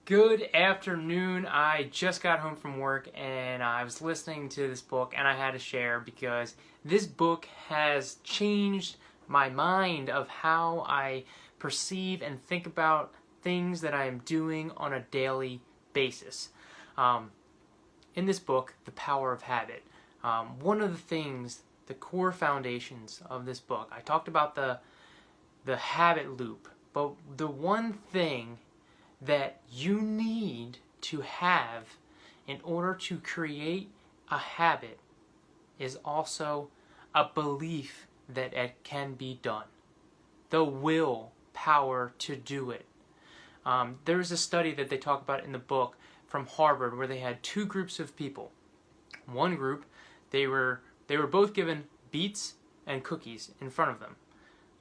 Good afternoon. I just got home from work and I was listening to this book and I had to share because this book has changed my mind of how I perceive and think about things that I am doing on a daily basis. In this book, The Power of Habit, one of the things, the core foundations of this book, I talked about the habit loop, but the one thing that you need to have in order to create a habit is also a belief that it can be done. The will power to do it. There's a study that they talk about in the book from Harvard where they had two groups of people. One group, they were both given beets and cookies in front of them.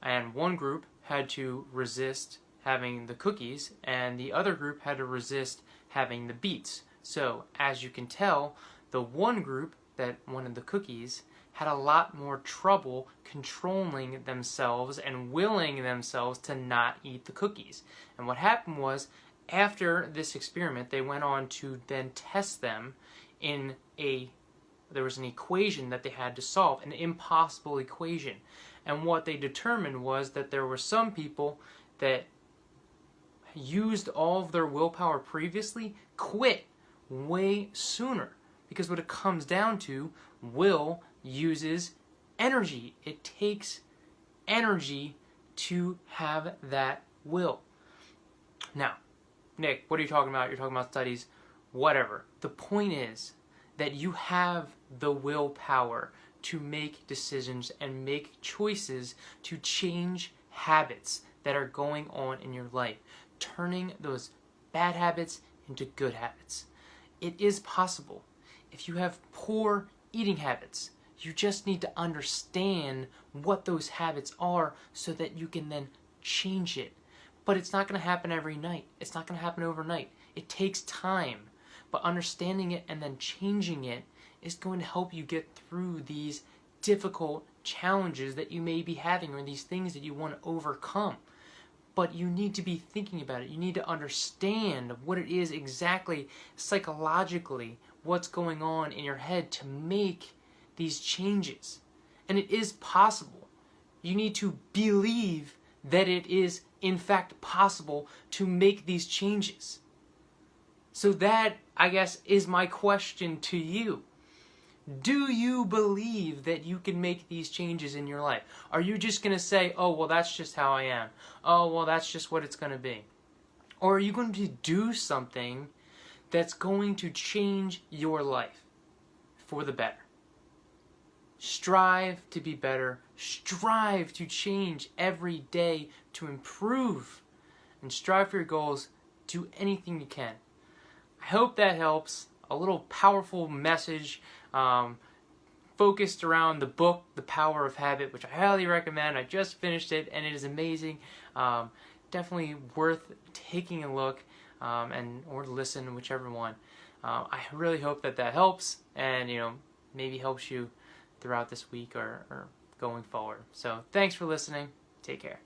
And one group had to resist having the cookies, and the other group had to resist having the beets. So, as you can tell, the one group that wanted the cookies had a lot more trouble controlling themselves and willing themselves to not eat the cookies. And what happened was, after this experiment, they went on to then test them in there was an equation that they had to solve, an impossible equation. And what they determined was that there were some people that used all of their willpower previously quit way sooner, because what it comes down to, will uses energy. It takes energy to have that will. Now, Nick, what are you talking about? You're talking about studies, whatever. The point is that you have the willpower to make decisions and make choices to change habits that are going on in your life, turning those bad habits into good habits. It is possible. If you have poor eating habits, you just need to understand what those habits are so that you can then change it. But it's not going to happen every night. It's not going to happen overnight. It takes time. But understanding it and then changing it is going to help you get through these difficult challenges that you may be having, or these things that you want to overcome. But you need to be thinking about it. You need to understand what it is exactly psychologically, what's going on in your head to make these changes. And it is possible. You need to believe that it is in fact possible to make these changes. So that, I guess, is my question to you. Do you believe that you can make these changes in your life? Are you just going to say, oh, well, that's just how I am. Oh, well, that's just what it's going to be. Or are you going to do something that's going to change your life for the better? Strive to be better. Strive to change every day to improve. And strive for your goals. Do anything you can. I hope that helps. A little powerful message focused around the book, The Power of Habit, which I highly recommend. I just finished it and it is amazing. Definitely worth taking a look or listen, whichever one. I really hope that helps and maybe helps you throughout this week or going forward. So thanks for listening. Take care.